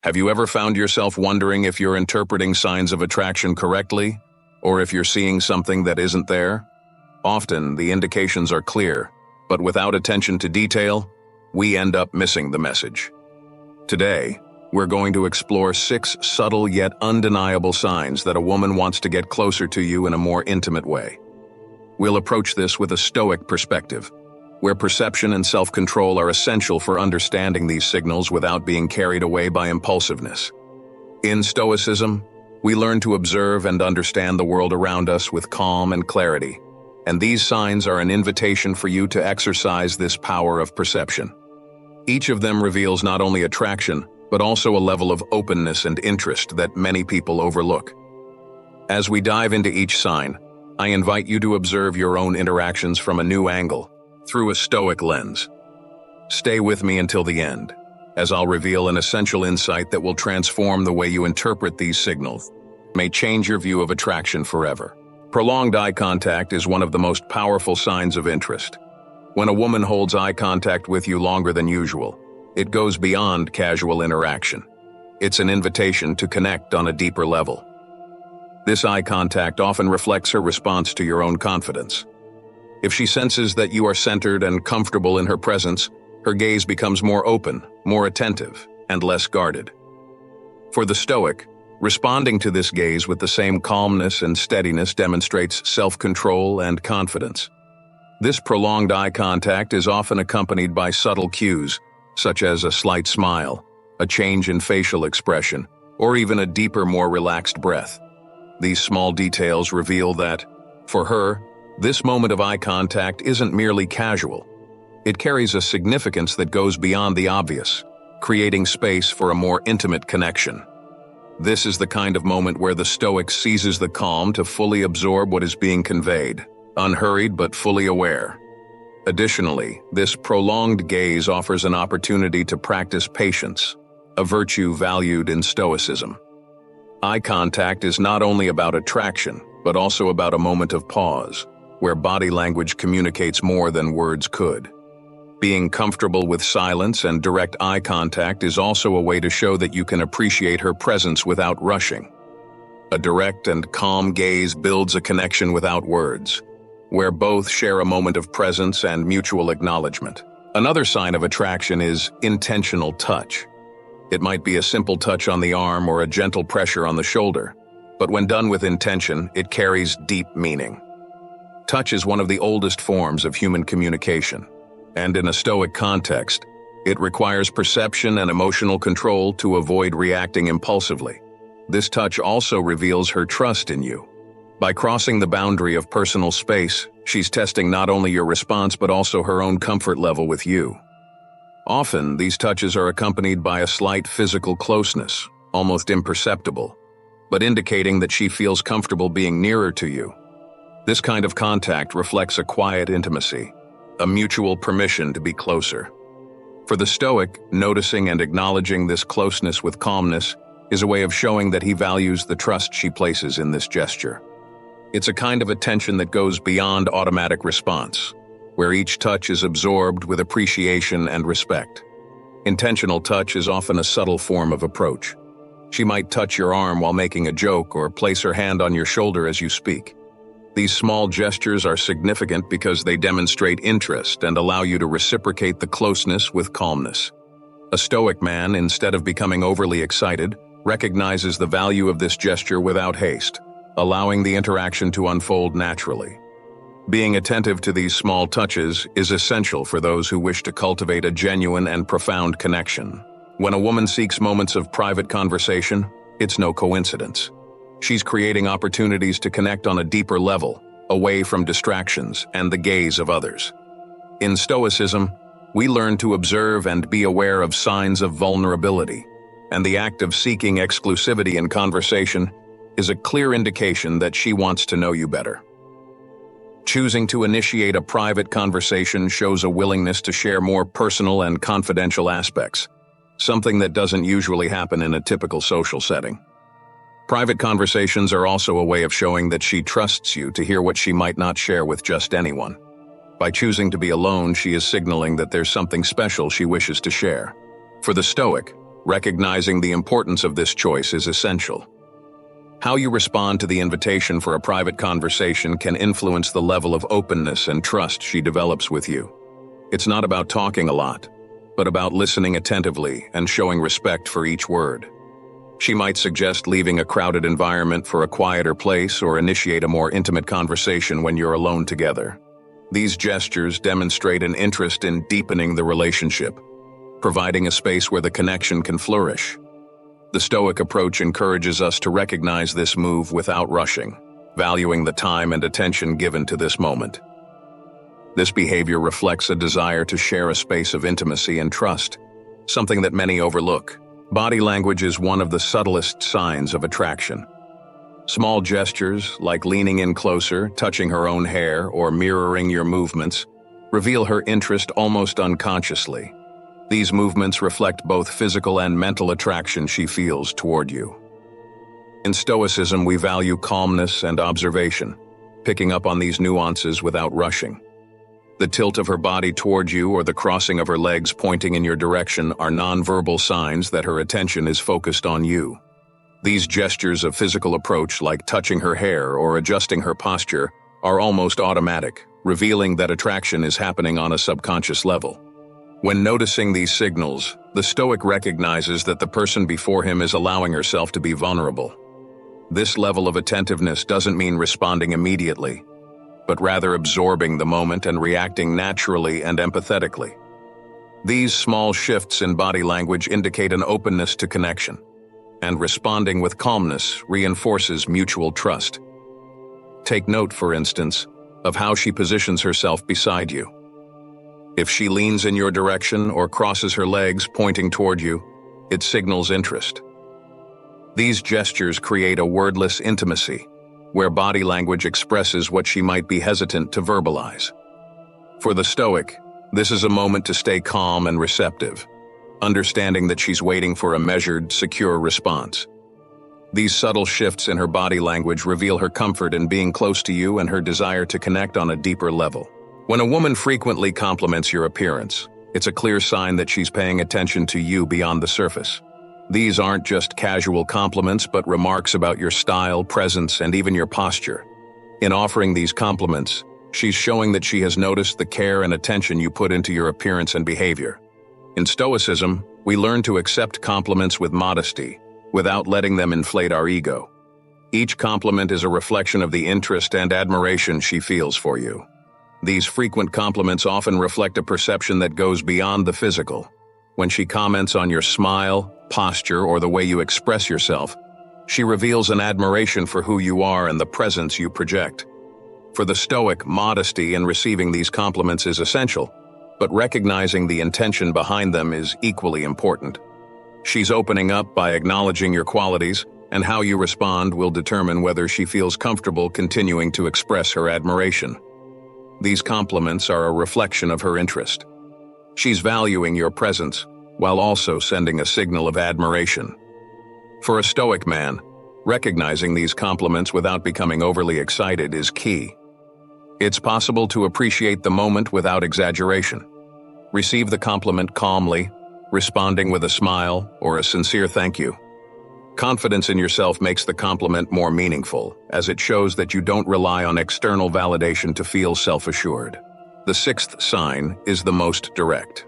Have you ever found yourself wondering if you're interpreting signs of attraction correctly, or if you're seeing something that isn't there? Often, the indications are clear, but without attention to detail, we end up missing the message. Today, we're going to explore 6 subtle yet undeniable signs that a woman wants to get closer to you in a more intimate way. We'll approach this with a Stoic perspective, where perception and self-control are essential for understanding these signals without being carried away by impulsiveness. In Stoicism, we learn to observe and understand the world around us with calm and clarity, and these signs are an invitation for you to exercise this power of perception. Each of them reveals not only attraction, but also a level of openness and interest that many people overlook. As we dive into each sign, I invite you to observe your own interactions from a new angle, through a Stoic lens. Stay with me until the end, as I'll reveal an essential insight that will transform the way you interpret these signals. It may change your view of attraction forever. Prolonged eye contact is one of the most powerful signs of interest. When a woman holds eye contact with you longer than usual, it goes beyond casual interaction. It's an invitation to connect on a deeper level. This eye contact often reflects her response to your own confidence. If she senses that you are centered and comfortable in her presence, her gaze becomes more open, more attentive, and less guarded. For the Stoic, responding to this gaze with the same calmness and steadiness demonstrates self-control and confidence. This prolonged eye contact is often accompanied by subtle cues, such as a slight smile, a change in facial expression, or even a deeper, more relaxed breath. These small details reveal that, for her, this moment of eye contact isn't merely casual. It carries a significance that goes beyond the obvious, creating space for a more intimate connection. This is the kind of moment where the Stoic seizes the calm to fully absorb what is being conveyed, unhurried but fully aware. Additionally, this prolonged gaze offers an opportunity to practice patience, a virtue valued in Stoicism. Eye contact is not only about attraction, but also about a moment of pause, where body language communicates more than words could. Being comfortable with silence and direct eye contact is also a way to show that you can appreciate her presence without rushing. A direct and calm gaze builds a connection without words, where both share a moment of presence and mutual acknowledgement. Another sign of attraction is intentional touch. It might be a simple touch on the arm or a gentle pressure on the shoulder, but when done with intention, it carries deep meaning. Touch is one of the oldest forms of human communication, and in a Stoic context, it requires perception and emotional control to avoid reacting impulsively. This touch also reveals her trust in you. By crossing the boundary of personal space, she's testing not only your response but also her own comfort level with you. Often, these touches are accompanied by a slight physical closeness, almost imperceptible, but indicating that she feels comfortable being nearer to you. This kind of contact reflects a quiet intimacy, a mutual permission to be closer. For the Stoic, noticing and acknowledging this closeness with calmness is a way of showing that he values the trust she places in this gesture. It's a kind of attention that goes beyond automatic response, where each touch is absorbed with appreciation and respect. Intentional touch is often a subtle form of approach. She might touch your arm while making a joke or place her hand on your shoulder as you speak. These small gestures are significant because they demonstrate interest and allow you to reciprocate the closeness with calmness. A Stoic man, instead of becoming overly excited, recognizes the value of this gesture without haste, allowing the interaction to unfold naturally. Being attentive to these small touches is essential for those who wish to cultivate a genuine and profound connection. When a woman seeks moments of private conversation, it's no coincidence. She's creating opportunities to connect on a deeper level, away from distractions and the gaze of others. In Stoicism, we learn to observe and be aware of signs of vulnerability, and the act of seeking exclusivity in conversation is a clear indication that she wants to know you better. Choosing to initiate a private conversation shows a willingness to share more personal and confidential aspects, something that doesn't usually happen in a typical social setting. Private conversations are also a way of showing that she trusts you to hear what she might not share with just anyone. By choosing to be alone, she is signaling that there's something special she wishes to share. For the Stoic, Recognizing the importance of this choice is essential. How you respond to the invitation for a private conversation can influence the level of openness and trust she develops with you. It's not about talking a lot, but about listening attentively and showing respect for each word. She might suggest leaving a crowded environment for a quieter place or initiate a more intimate conversation when you're alone together. These gestures demonstrate an interest in deepening the relationship, providing a space where the connection can flourish. The Stoic approach encourages us to recognize this move without rushing, valuing the time and attention given to this moment. This behavior reflects a desire to share a space of intimacy and trust, something that many overlook. Body language is one of the subtlest signs of attraction. Small gestures, like leaning in closer, touching her own hair, or mirroring your movements, reveal her interest almost unconsciously. These movements reflect both physical and mental attraction she feels toward you. In Stoicism, we value calmness and observation, picking up on these nuances without rushing. The tilt of her body toward you or the crossing of her legs pointing in your direction are nonverbal signs that her attention is focused on you. These gestures of physical approach, like touching her hair or adjusting her posture, are almost automatic, revealing that attraction is happening on a subconscious level. When noticing these signals, the Stoic recognizes that the person before him is allowing herself to be vulnerable. This level of attentiveness doesn't mean responding immediately, but rather absorbing the moment and reacting naturally and empathetically. These small shifts in body language indicate an openness to connection, and responding with calmness reinforces mutual trust. Take note, for instance, of how she positions herself beside you. If she leans in your direction or crosses her legs pointing toward you, it signals interest. These gestures create a wordless intimacy, where body language expresses what she might be hesitant to verbalize. For the Stoic, this is a moment to stay calm and receptive, understanding that she's waiting for a measured, secure response. These subtle shifts in her body language reveal her comfort in being close to you and her desire to connect on a deeper level. When a woman frequently compliments your appearance, it's a clear sign that she's paying attention to you beyond the surface. These aren't just casual compliments, but remarks about your style, presence, and even your posture. In offering these compliments, she's showing that she has noticed the care and attention you put into your appearance and behavior. In Stoicism, we learn to accept compliments with modesty, without letting them inflate our ego. Each compliment is a reflection of the interest and admiration she feels for you. These frequent compliments often reflect a perception that goes beyond the physical. When she comments on your smile, posture, or the way you express yourself, she reveals an admiration for who you are and the presence you project. For the Stoic, modesty in receiving these compliments is essential, but recognizing the intention behind them is equally important. She's opening up by acknowledging your qualities, and how you respond will determine whether she feels comfortable continuing to express her admiration. These compliments are a reflection of her interest. She's valuing your presence, while also sending a signal of admiration. For a Stoic man, recognizing these compliments without becoming overly excited is key. It's possible to appreciate the moment without exaggeration. Receive the compliment calmly, responding with a smile or a sincere thank you. Confidence in yourself makes the compliment more meaningful, as it shows that you don't rely on external validation to feel self-assured. The sixth sign is the most direct.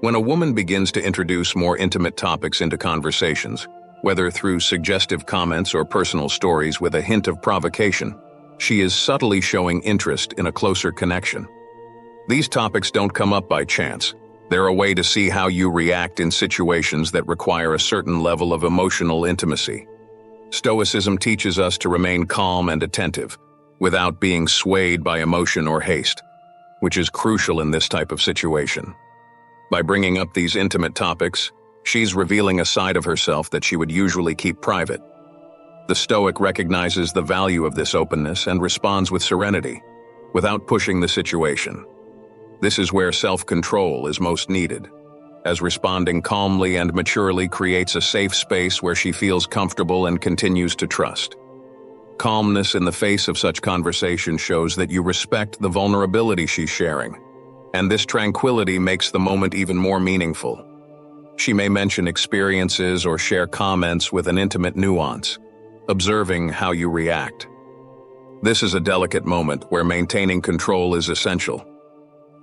When a woman begins to introduce more intimate topics into conversations, whether through suggestive comments or personal stories with a hint of provocation, she is subtly showing interest in a closer connection. These topics don't come up by chance. They're a way to see how you react in situations that require a certain level of emotional intimacy. Stoicism teaches us to remain calm and attentive, without being swayed by emotion or haste, which is crucial in this type of situation. By bringing up these intimate topics, she's revealing a side of herself that she would usually keep private. The Stoic recognizes the value of this openness and responds with serenity, without pushing the situation. This is where self-control is most needed, as responding calmly and maturely creates a safe space where she feels comfortable and continues to trust. Calmness in the face of such conversation shows that you respect the vulnerability she's sharing, and this tranquility makes the moment even more meaningful. She may mention experiences or share comments with an intimate nuance, observing how you react. This is a delicate moment where maintaining control is essential.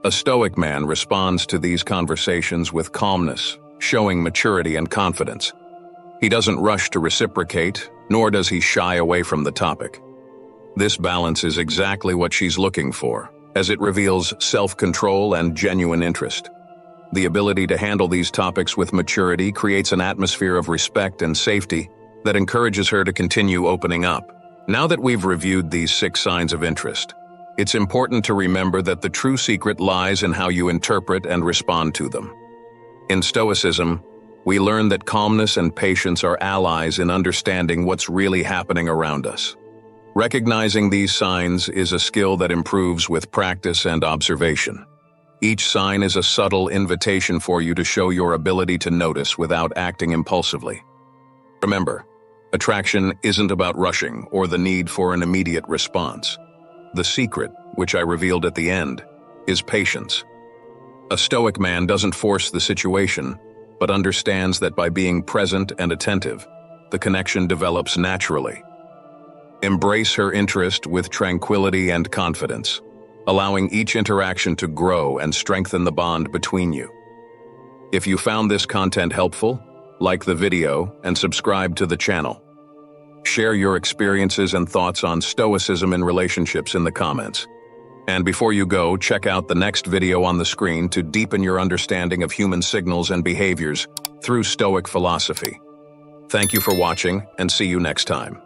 A Stoic man responds to these conversations with calmness, showing maturity and confidence. He doesn't rush to reciprocate, nor does he shy away from the topic. This balance is exactly what she's looking for, as it reveals self-control and genuine interest. The ability to handle these topics with maturity creates an atmosphere of respect and safety that encourages her to continue opening up. Now that we've reviewed these 6 signs of interest, it's important to remember that the true secret lies in how you interpret and respond to them. In Stoicism, we learn that calmness and patience are allies in understanding what's really happening around us. Recognizing these signs is a skill that improves with practice and observation. Each sign is a subtle invitation for you to show your ability to notice without acting impulsively. Remember, attraction isn't about rushing or the need for an immediate response. The secret, which I revealed at the end, is patience. A Stoic man doesn't force the situation, but understands that by being present and attentive, the connection develops naturally. Embrace her interest with tranquility and confidence, allowing each interaction to grow and strengthen the bond between you. If you found this content helpful, like the video and subscribe to the channel. Share your experiences and thoughts on Stoicism in relationships in the comments. And before you go, check out the next video on the screen to deepen your understanding of human signals and behaviors through Stoic philosophy. Thank you for watching, and see you next time.